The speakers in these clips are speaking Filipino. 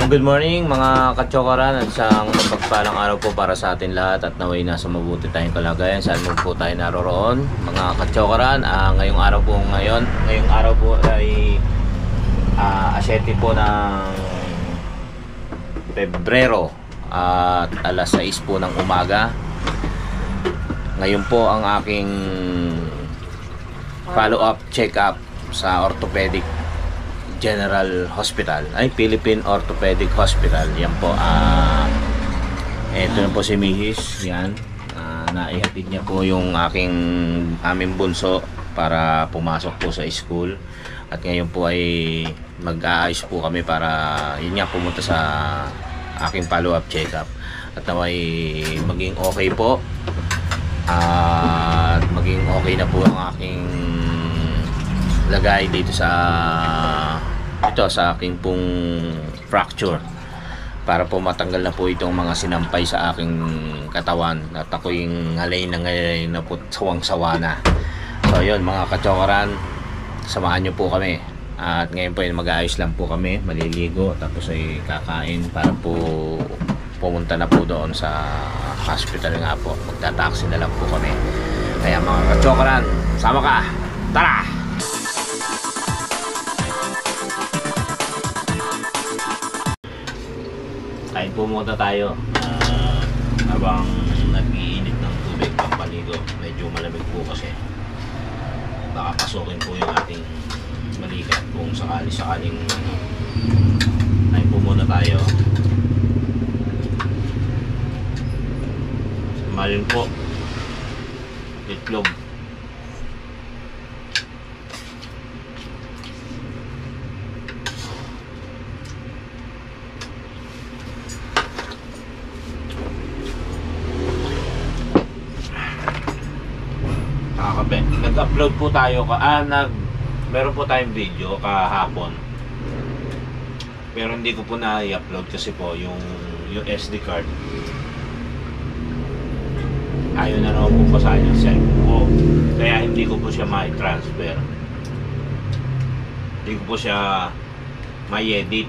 Good morning mga katsokaran at isang mapagpalang araw po para sa atin lahat at naway nasa mabuti tayong kalagayan saan mo po tayo naroroon mga katsokaran. Ngayong araw po ay 7 po ng Pebrero at alas 6 po ng umaga. Ngayon po ang aking follow-up check-up sa orthopedic General Hospital ay Philippine Orthopedic Hospital. Yan po, eto na po si Mrs. Yan, naihatid niya po yung aming bunso para pumasok po sa school. At ngayon po ay mag-aayos po kami para yun nga pumunta sa aking follow-up check-up. At naway maging okay po at maging okay na po ang aking lagay dito sa aking pong fracture para po matanggal na po itong mga sinampay sa aking katawan at ako yung ngalay na po sawang-sawa na. So yun mga katsokaran, samahan nyo po kami at ngayon po mag-aayos lang po kami, maliligo tapos ay kakain para po pumunta na po doon sa hospital nga po. Magta-taxi na lang po kami. Kaya mga katsokaran, sama ka, tara! Kain po muna tayo habang nag-iinit ng tubig pampaligo. Medyo malamig po kasi baka pasukin po yung ating balikat kung sakali-sakaling kain po muna tayo. Malin po itlog. Nag-upload po tayo meron po tayong video kahapon pero hindi ko po na-i-upload kasi po yung SD card ayaw na naman po basahin yung cellphone ko kaya hindi ko po siya ma-transfer, hindi ko po siya ma-edit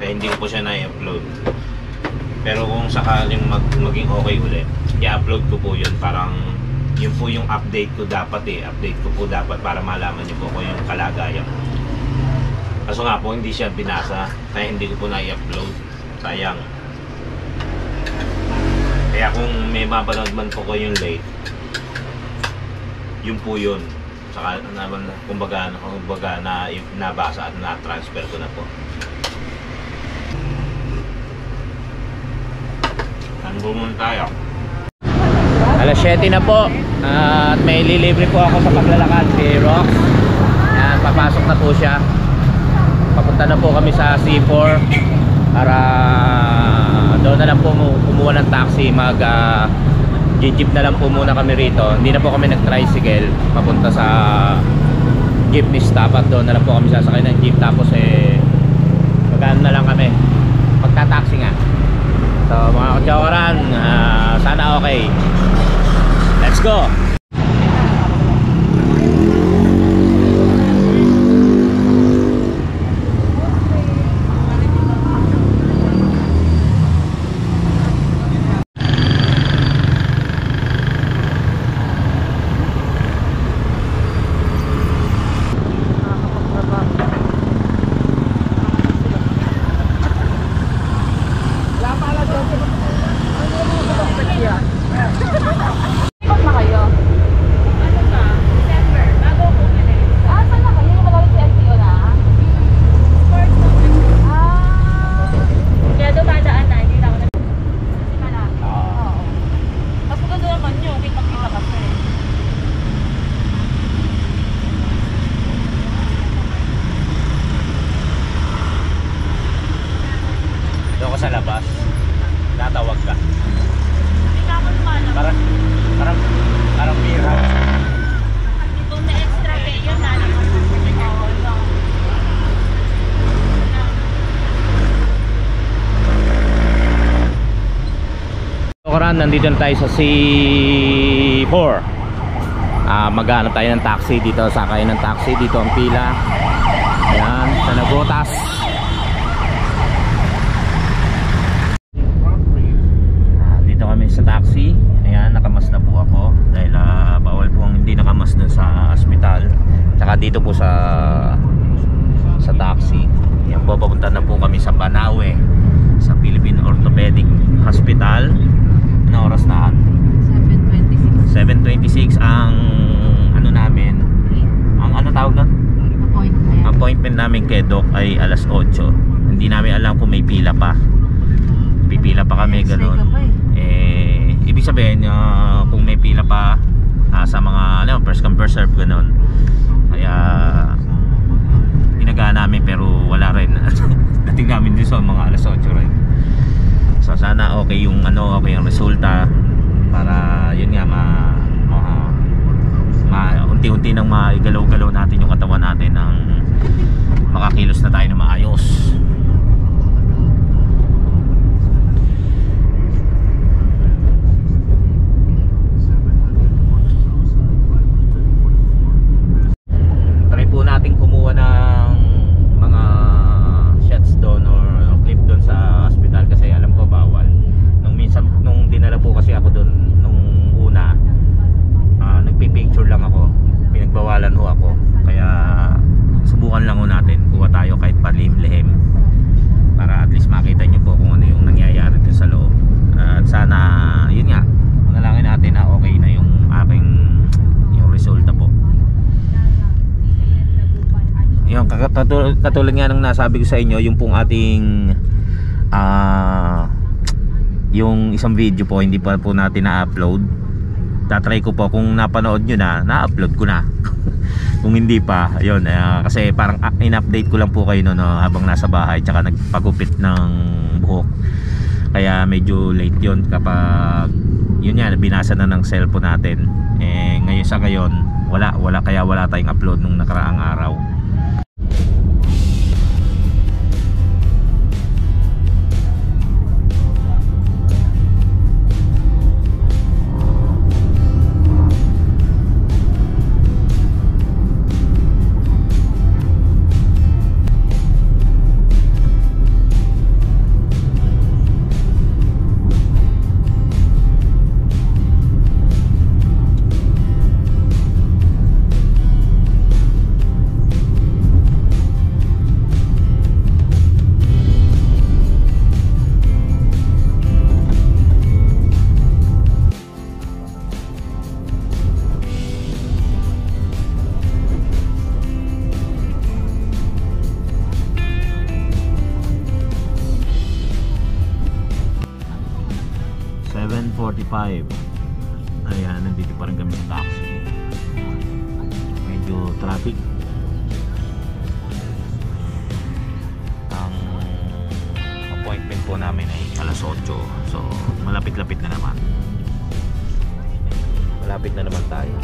kaya hindi ko po siya na-i-upload. Pero kung sakaling maging okay ulit, i-upload ko po yun. Parang yun po yung update ko dapat update ko po dapat para malaman niyo po kung yung kalagayan. Kaso nga po hindi siya binasa kaya hindi ko po na-i-upload, sayang. Kaya kung may mapanood man po ko yung late, yun po yun. Saka naman kumbaga na nabasa at na-transfer ko na po. Saan pumunta tayo? Alas 7 na po at may lilibre po ako sa paglalakad si Rox. Yan, papasok na po siya. Papunta na po kami sa C4 para doon na lang po kumuha ng taxi. Jeep na lang po muna kami rito. Hindi na po kami nag-tricycle papunta sa jeepney stop at doon na lang po kami sasakay ng jeep. Tapos magano na lang kami, magta-taxi nga. So mga katsokaran, sana okay. Let's go! Sa labas, natawag ka. Hindi ka ako lumalabas. Parang bira. Kung na extra pay yun, nalaman. Koran, nandito na tayo sa C4. Maghanap tayo ng taxi dito, sakay ng taxi dito ang pila. Ayan, sa Nagotas. dito po sa taxi. Yan po, papunta na po kami sa Banawe, sa Philippine Orthopedic Hospital. Ano oras na? 7:26 ang ano namin, ang ano tawag na? Appointment namin kay Doc ay alas 8. Hindi namin alam kung may pila pa. Pipila pa kami, ganun. Ibig sabihin kung may pila pa sa mga first come first serve, ganun. Kaya pinagaan namin pero wala rin. Dating namin din sa mga alas 8 rin. So sana okay yung okay yung resulta para yun nga unti-unti nang maigalaw-galaw natin yung katawan natin ng makakilos na tayo na maayos. Try po natin kumuha ng mga shots doon or clip doon sa hospital kasi alam ko bawal. Nung dinala po kasi ako doon nung una, nagpipicture lang ako, pinagbawalan ho ako, kaya subukan lang ho natin kuha tayo kahit palihim-lihim para at least makita nyo po kung ano yung nangyayari dun sa loob. At sana yun nga, manalangin natin na okay na yung aking yung resulta po. Yung katulad nga ng nasabi ko sa inyo, yung pong ating yung isang video po hindi pa po natin na-upload. Tatry ko po kung napanood nyo na-upload ko na. Kung hindi pa, yun, kasi parang in-update ko lang po kayo no, habang nasa bahay tsaka nagpagupit ng buhok. Kaya medyo late yun kapag yun yan, binasa na ng cellphone natin. Ngayon sa ngayon, wala kaya wala tayong upload nung nakaraang araw. Ayan, nandito pa rin kami sa taxi. Medyo traffic. Ang appointment po namin ay alas 8. So malapit-lapit na naman. Malapit na naman tayo.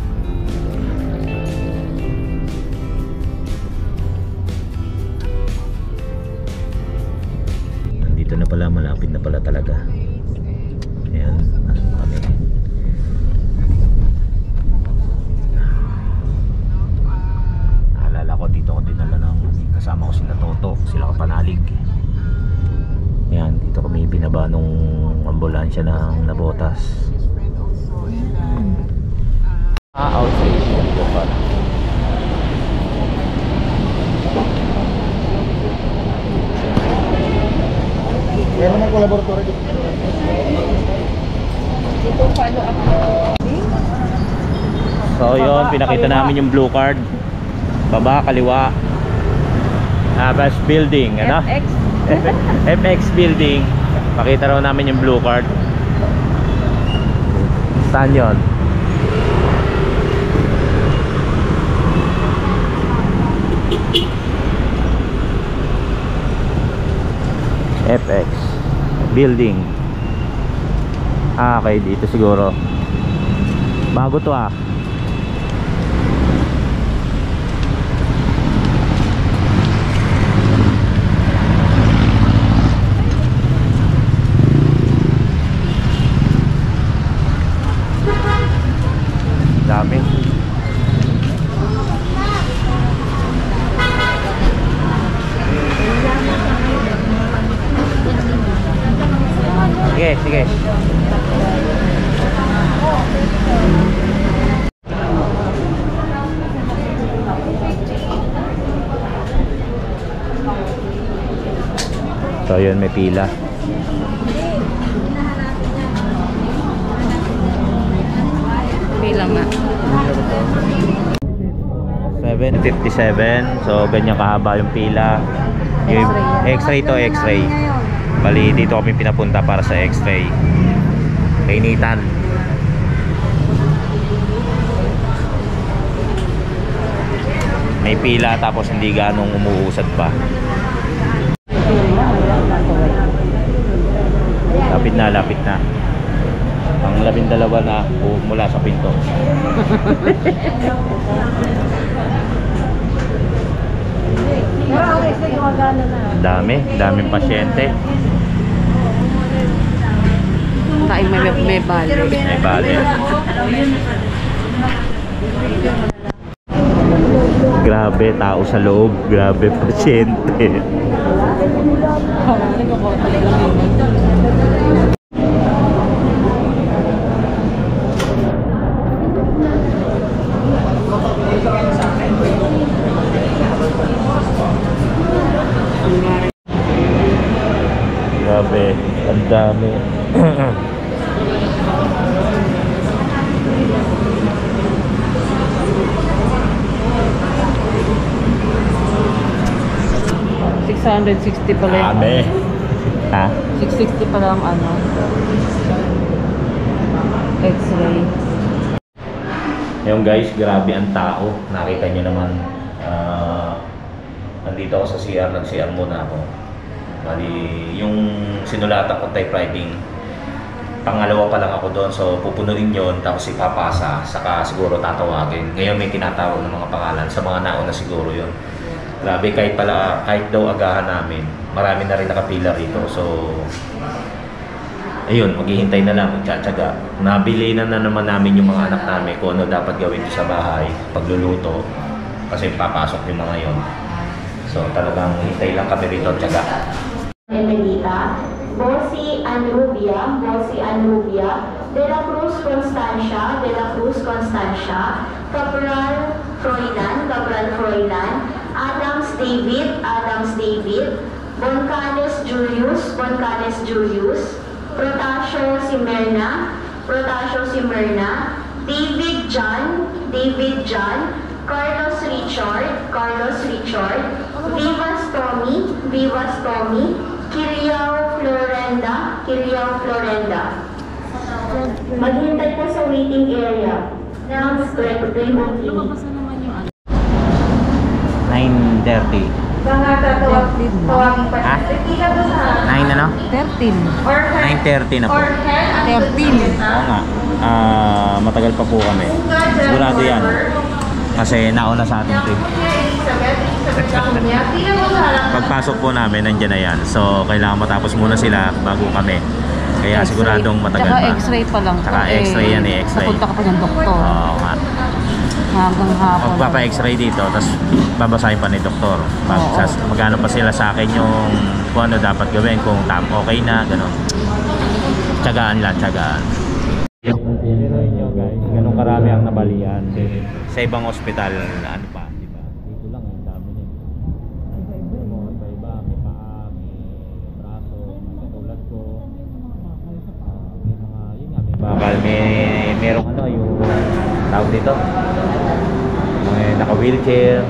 Nandito na pala, malapit na pala talaga. Ayan, pasok kami. Naalala ko, dito ko dinala ng kasama ko sila Toto, sila Kapanalig. Ayan, dito kami binaba nung ambulansya ng Nabotas. Outstation po pala. Meron ng laboratory dito. Ito follow up. So yun, pinakita namin yung blue card. Baba, kaliwa. Bus building, ano? FX. FX building. Pakita raw namin yung blue card. Saan yun? FX building. Okay, dito siguro. Bago to ah. Dami. Sige, sige. So yun, may pila. Pila nga. 7:57. So ganyan kahaba yung pila. Yung X-ray to X-ray. Bali dito kami pinapunta para sa X-ray. Kainitan. May pila tapos hindi ganong umuusad pa. Lapit na, lapit na. Ang 12 na mula sa pinto. Daming pasyente. Tayo may bali. May bali. Grabe, tao sa loob. Grabe, pasyente. Grabe, ang dami. $660 pala yung Grabe. Ha? 660 pala ang ano. X-ray. Yung guys, grabe ang tao. Nakita nyo naman. Nandito ako sa CR. Nag-CR muna ako. Bali, yung sinulatan ko typewriting, pangalawa pa lang ako doon. So, pupunuin yun. Tapos ipapasa. Saka siguro tatawagin. Ngayon may tinatawag ng mga pangalan. Sa mga nauna siguro yun. Grabe, kahit daw agahan namin, marami na rin nakapila rito. So, ayun, maghihintay na lang, magtsatsaga. Nabili na naman namin yung mga anak namin kung ano dapat gawin sa bahay, pagluluto. Kasi papasok yung mga yon. So, talagang hintay lang kami rito, tsaga. Emelita, Bossy Anrubia, De La Cruz Constancia, Cabral Froilan, Adams David, Boncanes Julius, Protasio Simerna, David John, Carlos Richard, Vivas Tommy, Kiriao Florenda. Maghintay po sa waiting area. Now, 9:30. tawagin pa Ha? siya. 9 ano? 13. 9:30 na po. 13. Oo nga. Matagal pa po kami. Sigurado yan. Kasi nauna sa ating trip. Pagpasok po namin, nandiyan na yan. So, kailangan matapos muna sila bago kami. Kaya siguradong matagal pa. Tsaka X-ray pa lang. Tsaka X-ray yan eh, X-ray. Napunta ka pa ng doktor. Oo nga. Hanggang hapon. Magpapa-X-ray dito, tapos babasahin pa ni doktor. Magano pa sila sa akin yung kung ano dapat gawin, kung okay na, gano'n. Tsagaan lang, tsagaan. Guys, ganun karami ang nabalian. Sa ibang ospital, ano pa, di ba? Dito lang, ang dami din. Iba-iba, may paa, may braso, katulad ko. May mga, yun nga, may bakal, merong ano, yung tawag dito. May naka-wheelchair,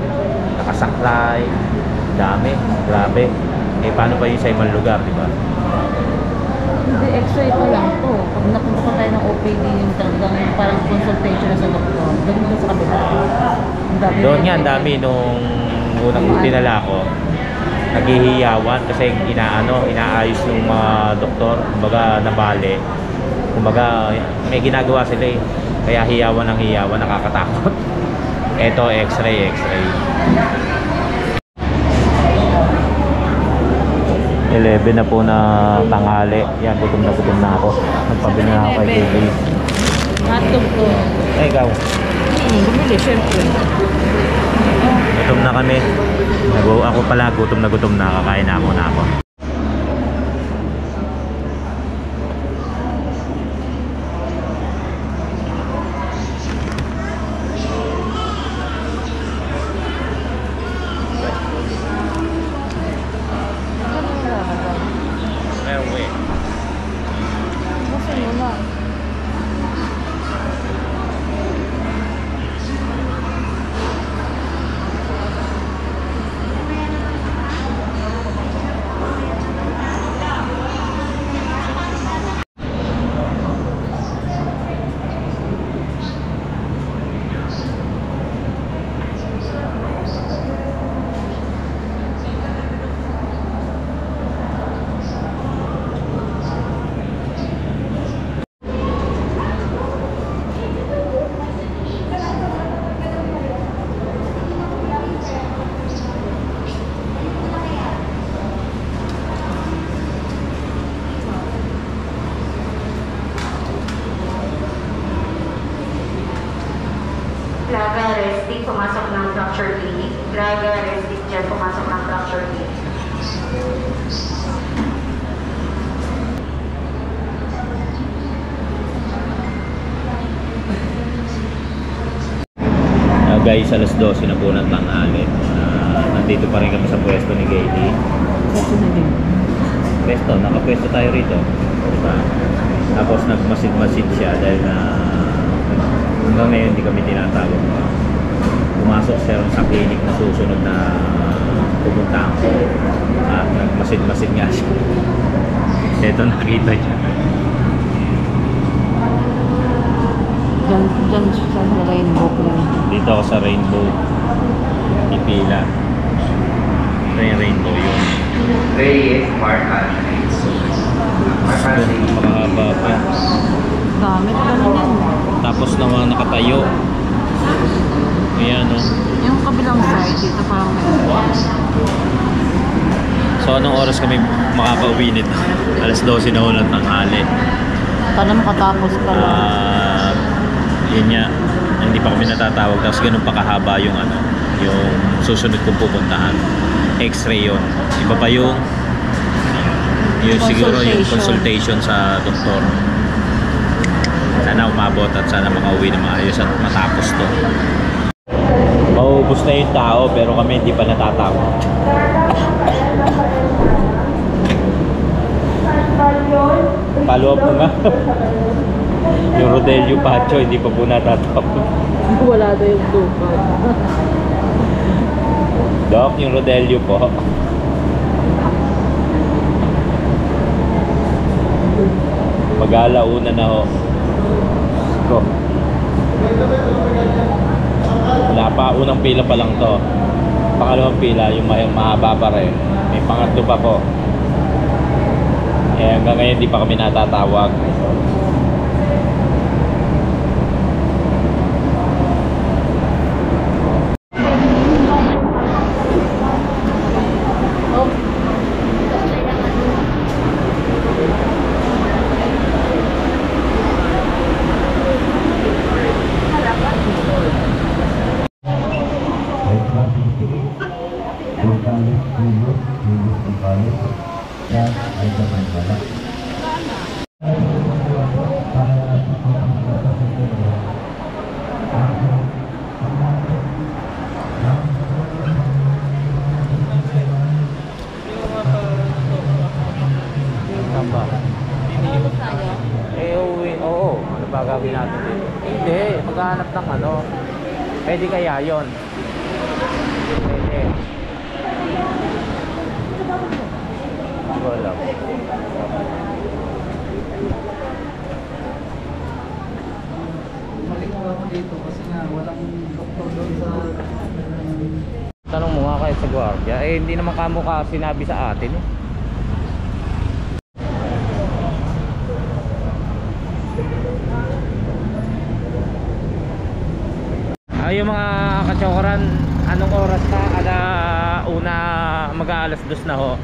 nakasaklay, dami, grabe. Eh, paano pa yun sa ibang lugar, di ba? Hindi, X-ray pa lang to. Pag napunta pa tayo ng OPD, yung talagang parang consultation na sa doktor. Doon mo sa kabila. Doon nga, ang dami nung unang dinala ko. Naghihiyawan kasi inaayos yung mga doktor. Kumbaga, nabali. Kumbaga, may ginagawa sila eh. Kaya hiyawan, nakakatakot. Eto, X-ray. 11 na po na tanghali. Yan, gutom na ako. Nagpabili na ako kay Baby. Hotdog ko. Ay, ikaw. Bumili, syempre. Gutom na kami. Ako pala, gutom na. Kakain na ako. fracture clinic. Grabe, resident dyan, pumasok ng fracture clinic. Guys, alas 12 na po ng tanghali. Nandito pa rin kami sa pwesto ni Gayle. Pwesto, nakapwesto tayo rito. Diba? Tapos nagmasid-masid siya dahil hanggang ngayon hindi kami tinatawag. Pumasok siya sa clinic na susunod na pumunta ako. At nagmasid-masid nga siya. Ito nakita niya. Diyan siya sa rainbow lang. Dito ako sa rainbow. Ipila. Ito yung rainbow yun. Reyes Park Heights. Makahaba pa. Dami pa ganun yan. Tapos naman nakatayo. Ayan o. Yung kabilang side, dito parang may So anong oras kami makakauwi nito? Alas 12 na ulang tanghali. Sana makatapos ka lang. Yun nga, hindi pa kami natatawag. Tapos ganun pa kahaba yung yung susunod kong pupuntahan. X-ray yun. Iba pa yung siguro yung consultation sa doktor. Sana umabot at sana makauwi na maayos at matapos to. Mauubos na yung tao pero kami hindi pa natatawag. Follow up nga. Yung Rodelio Pacho hindi pa po natatawag. Wala na yung dupan. Doc, yung Rodelio po. Mag-alauna na ho. Go. Wala pa, unang pila pa lang to. Pangalawang pila, yung mahaba pa rin. May pangatlo pa po. Eh hanggang ngayon di pa kami natatawag. Oo. Ano ba gagawin natin dito? Hindi, maghahanap ng pwede kaya yun. Pwede. Wala. Dito kasi nga walang doktor doon sa Tanong mo nga kahit sa gwardiya, hindi naman kamukha sinabi sa atin eh. Yung mga kachokoran, anong oras na? Una mag-aalas 2 na ho.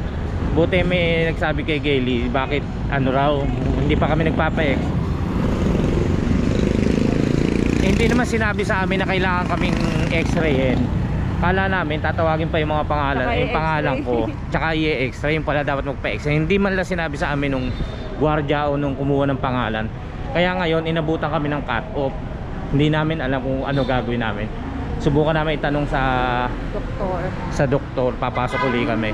Buti may nagsabi kay Gayle, bakit raw, hindi pa kami nagpapa-ex. Hindi naman sinabi sa amin na kailangan kaming x-rayin. Kala namin tatawagin pa yung mga pangalan, yung pangalan ko, tsaka i-x-ray, yung pala dapat magpa-x-ray. Hindi man lang sinabi sa amin nung gwardiya o nung kumuha ng pangalan. Kaya ngayon inabutan kami ng cut-off. Hindi namin alam kung ano gagawin namin. Subukan namin itanong sa doktor. Papasok uli kami.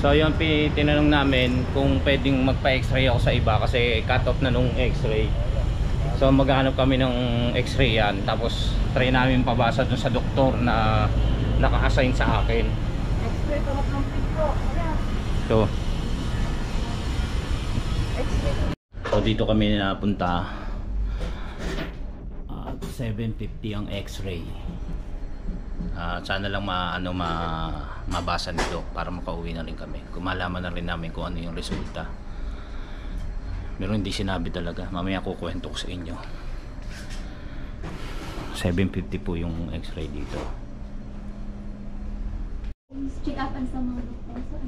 So yun, tinanong namin kung pwedeng magpa-x-ray ako sa iba kasi cut-off na nung x-ray. So maghanap kami ng x-ray yan. Tapos try namin pabasa dun sa doktor na naka-assign sa akin. X-ray pa ng pito. So dito kami napunta. 750 ang x-ray. Sana lang mabasa nito para makauwi na rin kami. Kung malaman na rin namin kung ano yung resulta. Pero hindi sinabi talaga. Mamaya kukwento ko sa inyo. 750 po yung x-ray dito. Check-upan sa mga doktor.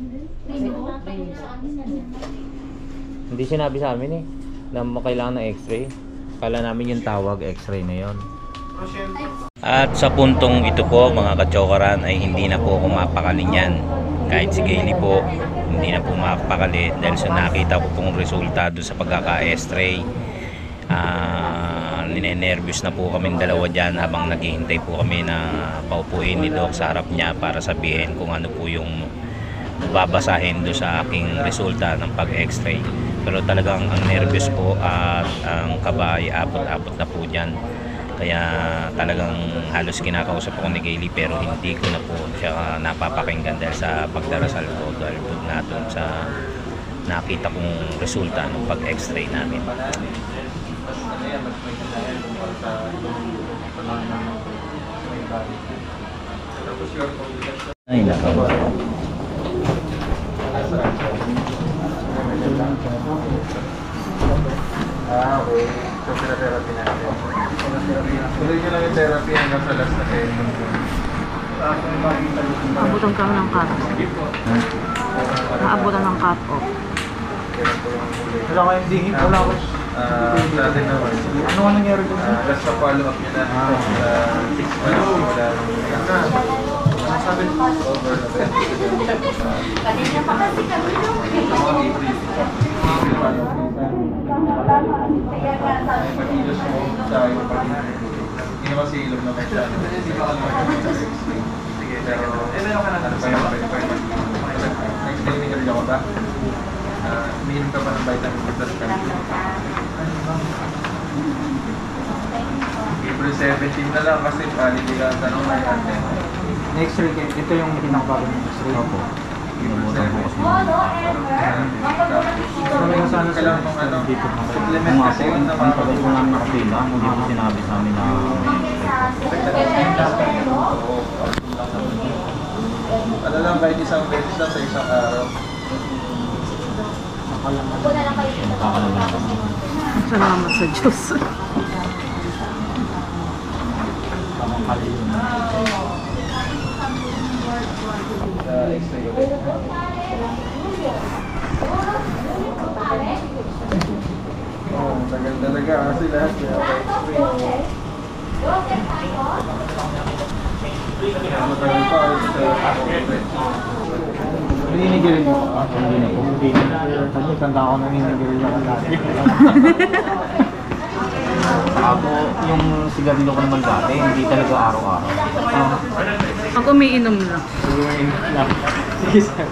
Hindi sinabi sa amin na kailangan ng x-ray. Kala namin yung tawag, x-ray na yon. At sa puntong ito po mga kachokaran ay hindi na po ako mapakali niyan. Kahit si Gailey po, hindi na po mapakali dahil sa nakita ko pong resulta doon sa pagkaka-x-ray. Ninenervyos na po kami dalawa dyan habang naghihintay po kami na paupuin ni Doc sa harap niya para sabihin kung ano po yung babasahin doon sa aking resulta ng pag-x-ray. Pero talagang ang nervyos po at ang kaba ay apot-apot na po dyan. Kaya talagang halos kinakausap ako ni Gailey pero hindi ko na po siya napapakinggan dahil sa pagdarasal ko dahil po natin sa nakita kong resulta ng pag-x-ray namin. Ay, nakawa. Okay. So, pinatherapy natin. Tuloy nyo lang yung therapy hanggang sa last na session. Abutan kami ng cut-off. Naabutan ng cut-off. Wala kayong dingin? Wala ko. Dati naman. Ano ka nangyari doon? Last na follow-up nyo na. 6 months. Wala nang sabi? Over na ba? Kanina pa kasi kami Pag-ilos mo tayo ginawa si ilog naman siya. Sige, pero ano pa yung nag-clinical ka ba? Umiinom ka ba ng vitamin D plus April 17 na lang kasi paliligan tanong na natin. Next week, ito yung pinakabago ng next week. Opo. Sana kailangan kung ano, supplement kasi yun na mga Pagod ko namin nakapila, hindi po sinabi sa amin na ano lang, kahit isang beses lang sa isang araw. Salamat sa Diyos. Tagal talaga kasi lahat matagal pa naninigilin mo? Hindi na. Kasi tanda ako naninigilin ako dati. saka po yung sigarilyo ko naman dati, hindi talaga araw-araw. Pag umiinom lang. Sige sir.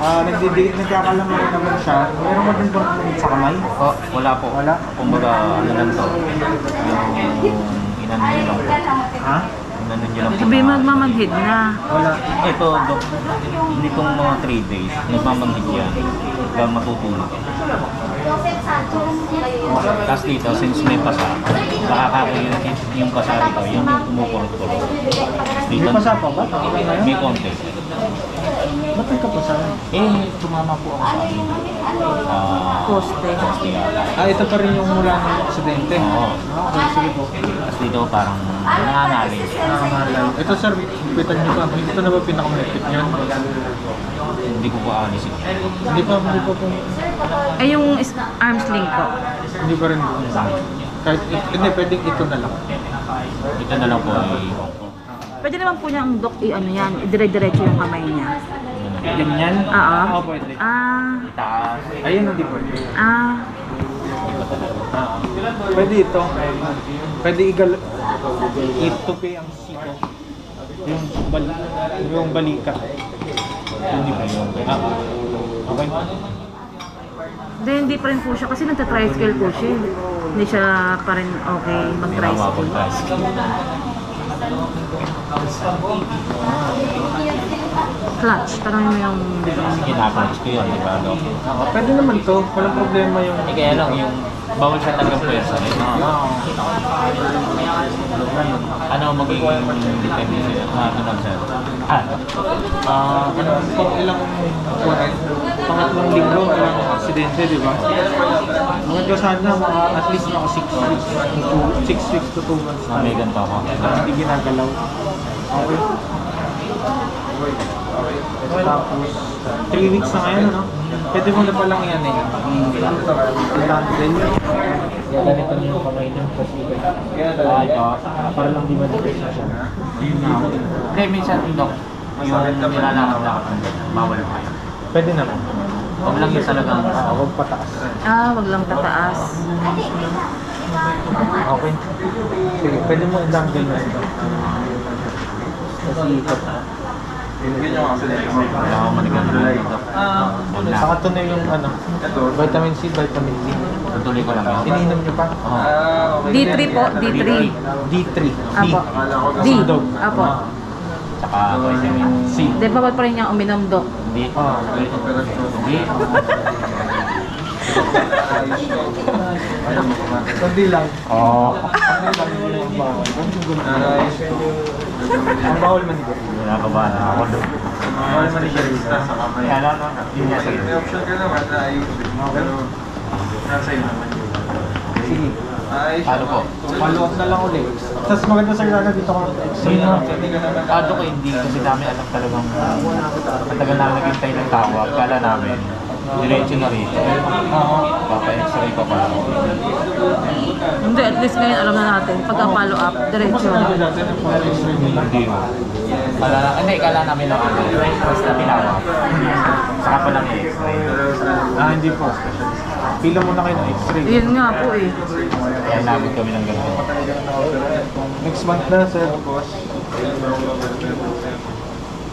Nagkakalaman naman siya. Meron mo din ba sa kamay? Wala po. Wala? Kumbaga, ano lang to. Yung inano nyo lang po. Ha? Inano nyo lang po. Sabi magmamanhid na. Wala. Ito, Dok, nitong mga 3 days, nagmamanhid yan. Hanggang matutulog. Tapos dito, since may pasa, nakakakayun yung pasa rito, yung pumukurot-kurot. May pasa pa ba? May konti. Ba't may kapasa? Sumama po ako sa amin. Poste. Poste yata. Ito pa rin yung mula ng aksidente. Oo. Okay, sige po. Tapos dito parang nangangalay. Ito sir, pitan niyo pa. Ito na ba pinakamalipit niyan? Hindi ko pa alisin. Hindi pa po. Eh yung arm sling po. Hindi pa rin po. Kahit, hindi, pwedeng ito na lang. Ito na lang po ay Pwede naman po niyang Dok ano yan, idire-diretso yung kamay niya. Ganyan? Oo. Oo, pwede. itaas. Ayun, hindi pwede. Pwede ito. Pwede itupi ang sito. Yung balikat. Hindi pa yun. Okay. Hindi pa rin po siya kasi nagta-tricycle po siya. Hindi siya pa rin okay mag-tricycle. Clutch, tanongin mo yung... Kinaklatch ko yun, di ba? Pwede naman to. Walang problema yung... Kaya lang yung bawal siya talagang pwersa. Ano magiging depende sa tunag sir? Ilang pangatlong linggo, walang aksidente, di ba? Maganda sana at least mga 6 weeks to 2 months. May ganito ako. Hindi ginagalaw. Okay. Tapos, 3 weeks na ngayon, ano? Pwede mo na palang yan eh. Ganito na yung kamay ng para lang di madipis na siya. Hindi, minsan dok, yung nilalakad-lakad, bawal pa. Pwede naman. Huwag lang yung talagang Huwag pataas. Wag lang tataas. Okay. Sige, pwede mo i-dangle na ito. Kasi ito. wala akong manigang dito. Saka ito na yung ano, vitamin C, vitamin D. Tutuloy ko lang yun. Ininom niyo pa? D3 po, D3. D3. Apo. D. Dog. Apo. Saka vitamin C. Di bawal pa rin niyang uminom, Dok. Hindi. Hindi. Kundi lang. Oo. Ang bawal manigaw. Kinakabahan na ako doon. Bawal manigaw. Kaya lang, yun nga sa'yo. May option ka naman na ayusin. Pero, nasa iyo naman. Sige. Paano po? Follow up na lang ulit. Tapos maganda sa sana dito ka Sino na? Ado ko hindi kasi dami alam talagang matagal na naghintay ng tawag. Kala namin, diretso na rito. Papa-x-ray pa pala. Hindi, at least ngayon alam na natin. Pagka-follow up, diretso. Hindi mo. Kala namin ng ano. Basta tinawag. Saka pa lang i-x-ray. Hindi po. Pila muna kayo ng x-ray. Yun nga po eh. Kaya nabot kami ng gano'n. Next month na, sir. Boss.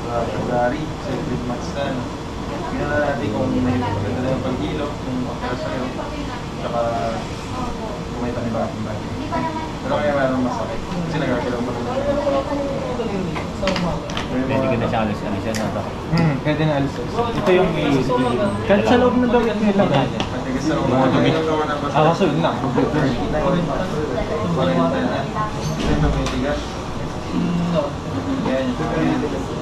February, 7 months na. Tingnan na natin kung may maganda na yung paghilo, kung makakala sa'yo. Tsaka kung may tanibagong bagay. Pero kaya mayroong masakit. Kasi nagkakalang mo. Pwede ka na siya alis-alisan na ito. Pwede na alis. Ito yung kahit sa loob ng dawit nila. Mga dumi. Kaso yun lang.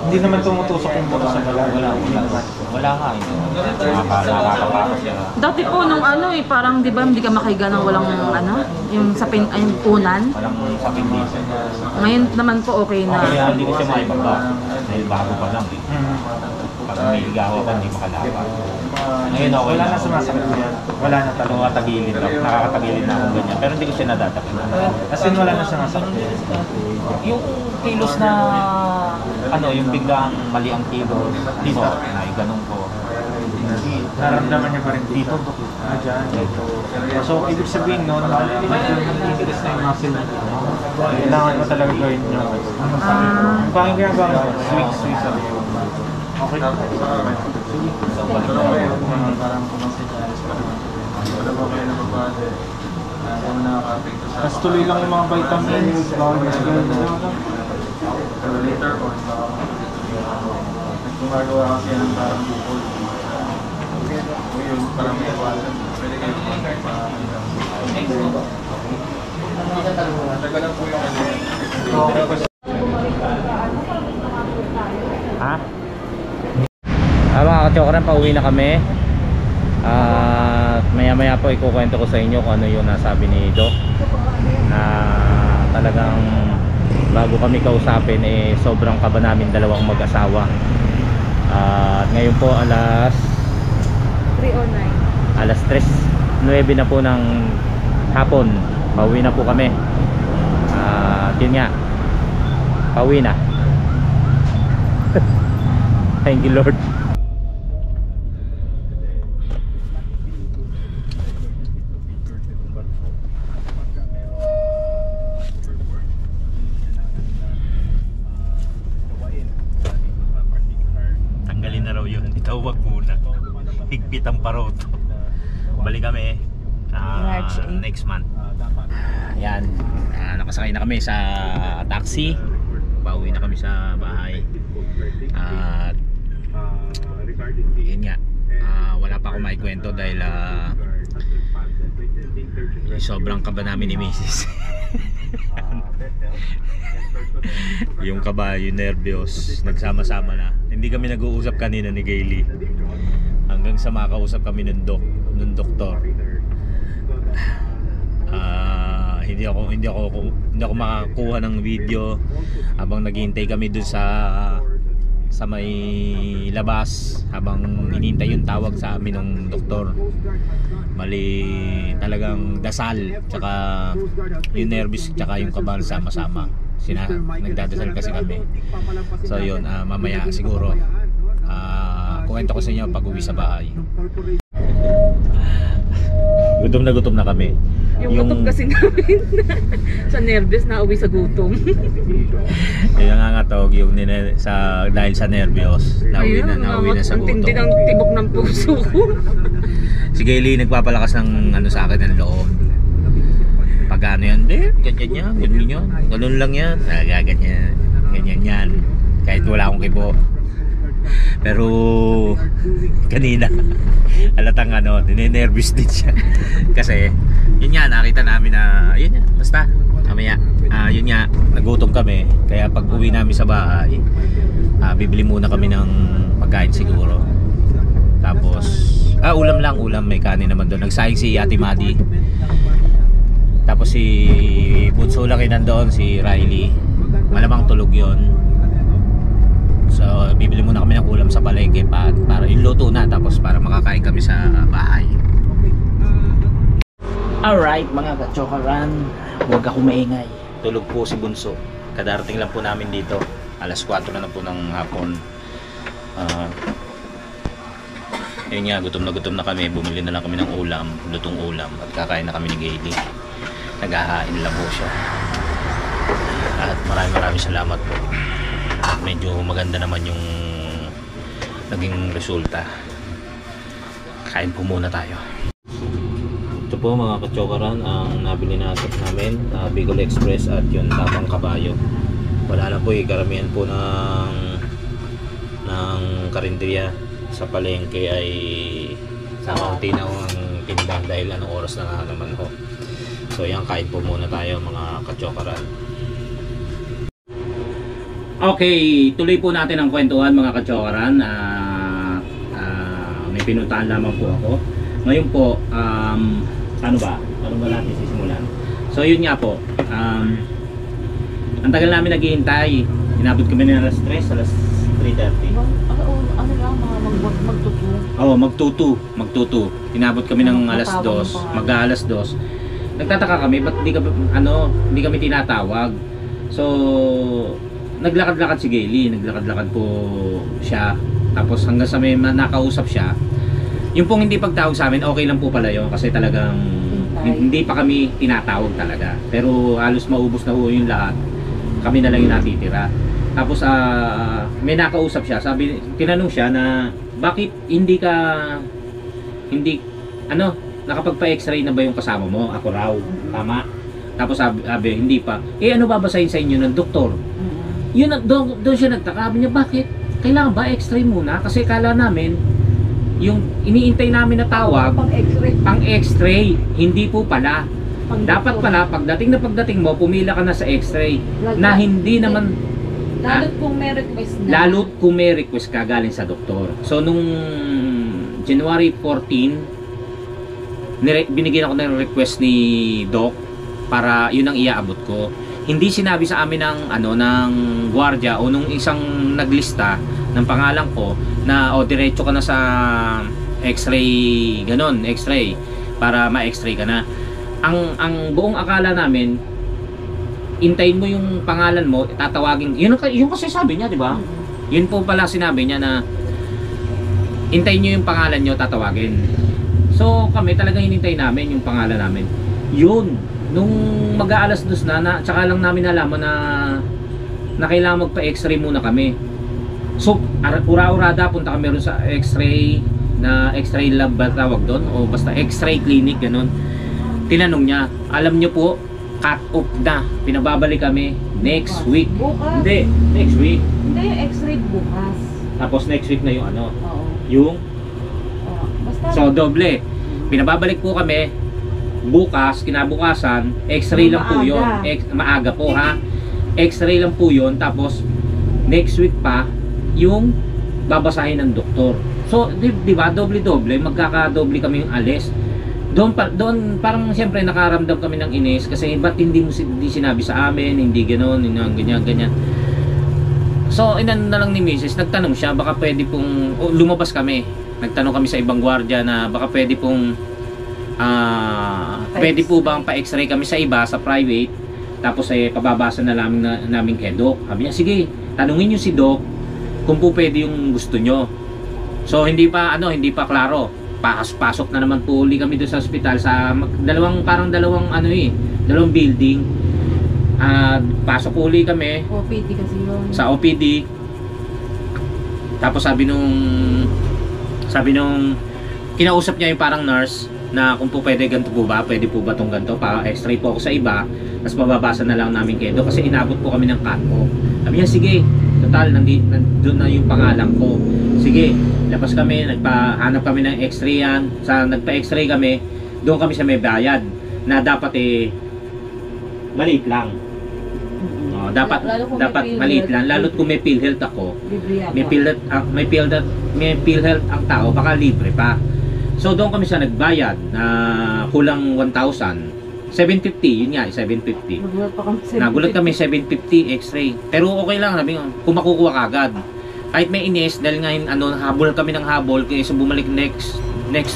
Hindi naman tumutusok yung buto sa balat. Wala nga eh. Nakakapakos siya. Dati po nung ano eh, parang di ba hindi ka makahiga ng walang ano, yung sa yung unan. Walang sakit dito. Ngayon naman po okay na. Kaya hindi ko siya maibaba. Dahil bago pa lang eh. Pag may higawa pa, hindi makalapa. Ngayon okay Wala na. na sumasakit mo yan. Wala na talaga. Nakakatagilid ako. Nakakatagilid na akong ganyan. Pero hindi ko siya nadatakit. As in wala na sumasakit. Yung kilos na ano, yung biglang mali ang kilos dito, ay ganun po. Naramdaman niya pa rin dito. Dyan. So, ibig sabihin no, nag-increase na yung muscle na dito. Kailangan mo talaga gawin niyo. Pangin kaya ba? Swing. Okay. Sige. Pero kayo, parang kumasadyalis pa naman. Wala ba kayo na magbade? Ano nakaka-apekto sa... Tapos tuloy lang yung mga vitamins. Pero later on, gumagawa kasi yan ng parang bukol. O yun, parang may iwasan. Pwede kayo Tagalan po yung ano. Ha? Mga ka-chokran, pauwi na kami. Maya-maya po ikukwento ko sa inyo kung ano yung nasabi ni Doc, na talagang bago kami kausapin eh sobrang kaba namin dalawang mag-asawa. At ngayon po alas 3:09. alas 3:09 na po ng hapon. Pauwi na po kami. At yun nga, pauwi na. Thank you Lord. Tanggalin na raw yun. Itawag muna. Higpit ang paroto. Balik kami next month. Yan. Nakasakay na kami sa taxi. Pauwi na kami sa bahay. At yun nga, wala pa ako maikwento dahil sobrang kaba namin ni Mrs. Yung kaba, yung nervyos, nagsama-sama na. Hindi kami nag-uusap kanina ni Gayle hanggang sa makausap kami ng doktor. Hindi ako makakuha ng video habang naghihintay kami dun sa sa may labas habang hinihintay yung tawag sa amin ng doktor. Mali talagang dasal tsaka yung nervous tsaka yung kabahan sama-sama. Nagdadasal kasi kami. So yun, mamaya siguro kuwento ko sa inyo pag uwi sa bahay. Gutom na kami. Yung gutom kasi namin sa nervous na uwi sa gutom. Yung nangangatog yung dahil sa nervyos nauwi na sa gutom. Ang tindi ng tibok ng puso ko. Si Gayle nagpapalakas ng ano sa akin ng loob. Pag ano yan, ganyan yan, ganun lang yan, ganyan yan, kahit wala akong kibo. Pero kanina halatang ninenervous din siya. Kasi yun nga, nakita namin na yun nga, basta mamaya yun nga, nagutom kami. Kaya pag uwi namin sa bahay, bibili muna kami ng pagkain siguro. Tapos ulam, may kanin naman doon. Nagsayang si Ate Maddie. Tapos si Bunso lang nandoon, si Riley. Malamang tulog yon. So bibili muna kami ng ulam sa palengke para iluto na, tapos para makakain kami sa bahay. Alright mga kachokaran, huwag ako maingay. Tulog po si Bunso. Kadarating lang po namin dito. Alas 4 na po ng hapon. Yun nga, gutom na kami. Bumili na lang kami ng ulam, lutong ulam, at kakain na kami ni Gayle. Naghahain lang po siya. At maraming salamat po. Medyo maganda naman yung naging resulta. Kain po muna tayo. Ito po mga kachokaran ang nabili namin, Bicol Express at yung Tabang Kabayo. Wala na po karamihan po ng karinderya sa palengke ay nakaunti na ang tindahan dahil anong oras na nga naman ho. So yan, kain po muna tayo mga kachokaran. Okay, tuloy po natin ang kwentuhan mga kachokaran. May pinuntahan lamang po ako. Ngayon po, paano ba natin sisimulan? So yun nga po, ang tagal namin naghihintay. Inabot kami ng alas 3, alas 3:30. Magtutu. Inabot kami ng alas 2, mag-alas 2. Nagtataka kami, ba't hindi kami tinatawag? So naglakad-lakad si Gayle, naglakad-lakad po siya. Tapos hanggang sa may nakausap siya. Yung pong hindi pagtawag sa amin, okay lang po pala yun kasi talagang hindi pa kami tinatawag talaga. Pero halos maubos na po yung lahat. Kami na lang yung natitira. Tapos may nakausap siya, tinanong siya na bakit nakapagpa-x-ray na ba yung kasama mo? Ako raw, tama. Tapos sabi hindi pa. Ano babasahin sa inyo ng doktor? Yun, doon siya nagtaka. Sabi niya, bakit? Kailangan ba x-ray muna? Kasi kala namin yung iniintay namin na tawag pang x-ray, hindi po pala. Dapat pala pagdating mo, pumila ka na sa x-ray na hindi naman lalo't kung may request ka galing sa doktor. So nung January 14 binigyan ako ng request ni Doc para yun ang iaabot ko. Hindi sinabi sa amin ng gwardiya o nung isang naglista ng pangalan ko na diretso ka na sa x-ray, ganon, x-ray para ma-x-ray ka na. Ang buong akala namin, intayin mo yung pangalan mo, tatawagin. Yun kasi sabi niya, di ba? Yun po pala sinabi niya na intayin niyo yung pangalan niyo, tatawagin. So kami talagang hinintay namin yung pangalan namin. Yun, nung mag-aalas 2 na, tsaka lang namin nalaman na kailangan magpa-x-ray muna kami. So ura-urada punta kami ron sa x-ray lab ba tawag doon, o basta x-ray clinic, ganon. Tinanong niya, alam niyo po, cut off na, pinababalik kami next week. Bukas? Hindi, next week. Hindi, yung x-ray bukas. Tapos next week na yung Oo. yung Basta so doble, pinababalik po kami bukas, kinabukasan, x-ray lang po yun. Maaga po ha, x-ray lang po yun. Tapos next week pa yung babasahin ng doktor. So di ba, doble-doble, magkakadoble kami yung alis. Doon parang siyempre nakaramdam kami ng inis kasi ba't hindi sinabi sa amin, hindi ganoon, ganyan. So inan na lang ni Mrs. Nagtanong siya baka pwede pong lumabas kami. Nagtanong kami sa ibang gwardiya na baka pwede pong pwede po bang pa-x-ray kami sa iba sa private, tapos pababasa na namin kay Doc. Sabi niya sige, tanungin niyo si Doc kung po pwede yung gusto nyo. So hindi pa klaro. Pasok na naman po uli kami doon sa ospital sa dalawang building. Pasok uli kami OPD kasi yun. sa OPD. Tapos sabi nung kinausap niya yung parang nurse na kung po pwede ganito po ba, pwede po ba itong ganito, pa x-ray po ako sa iba, tapos mababasa na lang namin kayo kasi inabot po kami ng cut-off. Sabi niya sige, total nandun na yung pangalan ko, sige, labas kami, nagpahanap kami ng x-ray yan, nagpa-x-ray kami, doon kami sa may bayad na dapat maliit lang. Dapat maliit lang, lalo't kung may PhilHealth ako, may PhilHealth ang tao, baka libre pa. So doon kami sa nagbayad na kulang 1,000, 750, yun nga, 750. Nagulat kami 750 x-ray. Pero okay lang, sabi nga, kung makukuha ka agad. Kahit may inis, dahil nga habol kami ng habol, kaysa bumalik next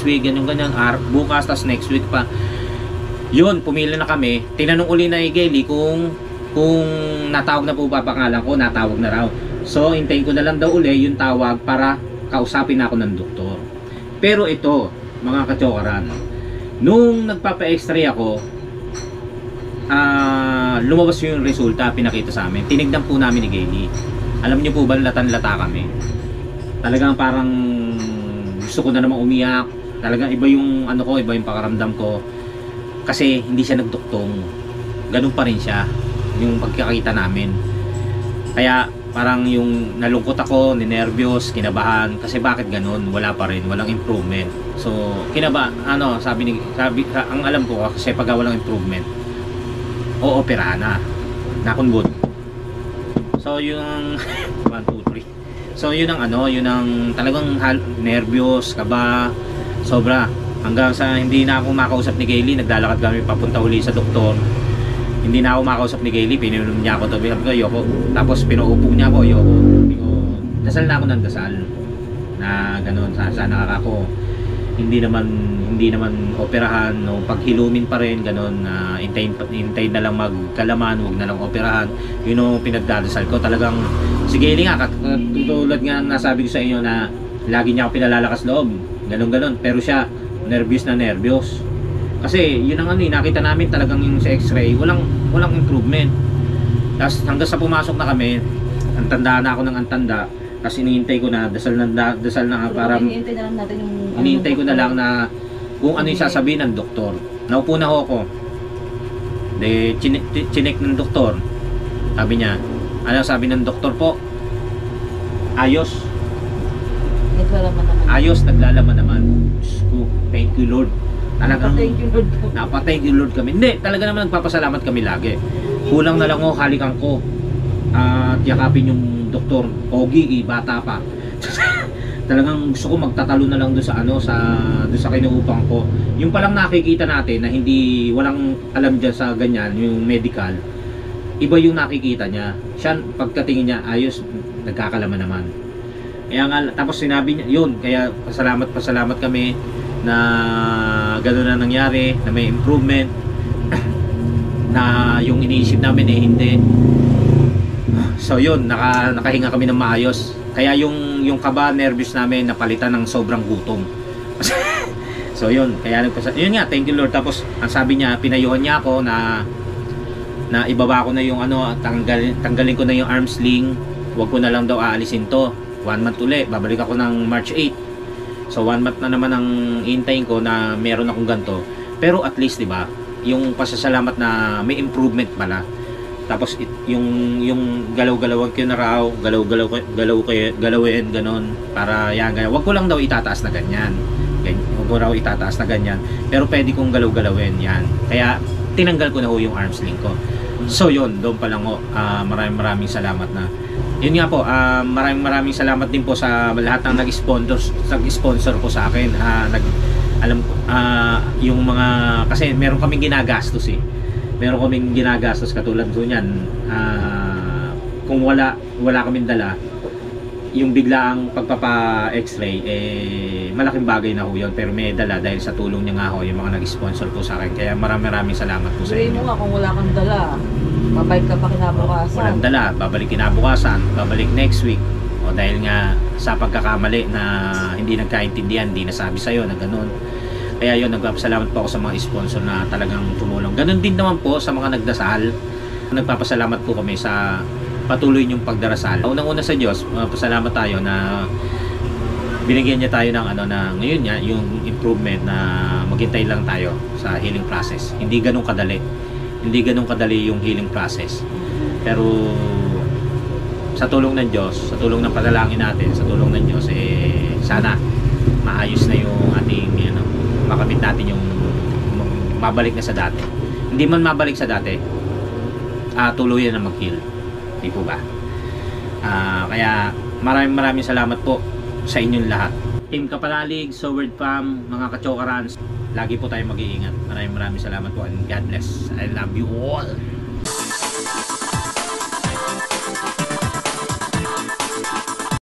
week, ganyan, bukas, tas next week pa. Yun, pumila na kami. Tinanong uli na Igeli kung natawag na po ba pangalan ko, natawag na raw. So, hintayin ko na lang daw uli yung tawag para kausapin ako ng doktor. Pero ito, mga kachokaran, nung nagpapa-x-ray ako, lumabas yung resulta, pinakita sa amin. Tinignan po namin ni Gayle. Alam niyo po ba, latan-lata kami. Talagang parang gusto ko na namang umiyak. Talagang iba yung iba yung pakaramdam ko. Kasi hindi siya nagduktong. Ganun pa rin siya yung pagkakita namin. Kaya parang yung nalungkot ako, ninervyos, kinabahan kasi bakit ganun, wala pa rin, walang improvement. So sabi ang alam ko kasi pag walang improvement, operahan na kunbod. So yung 1, 2, 3. So yun ang talagang nervyos, kaba, sobra. Hanggang sa hindi na ako makausap ni Gayle, naglalakad kami papunta uli sa doktor. Hindi na ako makausap ni Gayle, pininom niya ako, sabi ko, ayoko. Tapos pinuupo niya ako, ayoko. Dasal na ako ng dasal na gano'n, sana ako hindi naman operahan, no, paghilumin pa rin gano'n, hintayin na lang magkalaman, wag na lang operahan. Yun yung pinagdadasal ko. Talagang si Gayle nga, tulad nga nasabi ko sa inyo na lagi niya ako pinalalakas loob, gano'n. Pero siya nervyos na nervyos. Kasi yun ang nakita namin talagang yung sa x-ray, walang improvement. Tapos hanggang sa pumasok na kami, antanda na ako ng antanda kasi hinihintay ko na dasal na para hinihintay na lang natin yung hinihintay ko na lang na kung ano yung sasabihin ng doktor. Naupo na ako. Chinek ng doktor. Sabi niya, ano sabi ng doktor po? Ayos. Ayos, naglalaman naman. Thank you Lord. Talagang thank you Lord kami. Hindi, talaga naman nagpapasalamat kami lagi. Kulang na lang halikan ko at yakapin yung doktor. Ogi, bata pa. Talagang gusto ko magtatalo na lang doon sa kinuupang ko. Yung palang nakikita natin na hindi walang alam diyan sa ganyan, yung medical. Iba yung nakikita niya. Siya pagkatingin niya, ayos, nagkakalaman naman. Kaya nga, tapos sinabi niya, yun, kaya pasalamat kami na gano'n na nangyari, na may improvement, na yung iniisip namin hindi. So yun, nakahinga kami ng maayos. Kaya yung kaba, nervous namin napalitan ng sobrang gutom. So yun, kaya yun nga, thank you Lord. Tapos ang sabi niya, pinayuhan niya ako na ibaba ko na yung tanggalin ko na yung arm sling. Huwag ko na lang daw aalisin to. 1 month ulit, babalik ako ng March 8. So 1 month na naman ang hintayin ko na meron akong ganito. Pero at least 'di ba, yung pasasalamat na may improvement pala. Tapos yung galaw-galawin ko na raw, galawin ganon para yan ganyan. Wag ko lang daw itataas na ganyan. Wag ko raw itataas na ganyan. Pero pwede kong galaw-galawin yan. Kaya tinanggal ko na yung arm sling ko. So yun, doon pa lang ho. Maraming salamat na. Yun nga po, maraming salamat din po sa lahat ng nag-sponsor po sa akin. Alam ko, yung mga, kasi meron kaming ginagastos Meron kaming ginagastos katulad ko niyan. kung wala kaming dala, yung biglaang pagpapa-x-ray, malaking bagay na ho yun. Pero may dala dahil sa tulong niya nga ho, yung mga nag-sponsor po sa akin. Kaya maraming salamat po sa Sabihin inyo. mo nga kung wala kang dala, babalik ka pa kinabukasan. Walang dala, babalik kinabukasan, babalik next week. O dahil nga sa pagkakamali na hindi nagkaintindihan, hindi nasabi sa'yo na ganun. Kaya yun, nagpapasalamat po ako sa mga sponsor na talagang tumulong. Ganun din naman po sa mga nagdasal. Nagpapasalamat po kami sa patuloy niyong pagdarasal. Unang-una sa Diyos, pasalamat tayo na binigyan niya tayo ng ngayon niya, yung improvement na maghintay lang tayo sa healing process. Hindi ganun kadali. Hindi ganun kadali yung healing process. Pero sa tulong ng Diyos, sa tulong ng panalangin natin, sa tulong ng Diyos, sana maayos na yung ating makamit natin yung mabalik na sa dati. Hindi man mabalik sa dati, tuluyan na mag-heal. Di po ba? Kaya maraming salamat po sa inyong lahat. Team Kapanalig, Soward Fam, mga kachokarans, lagi po tayong mag-iingat. Maraming salamat po and God bless. I love you all.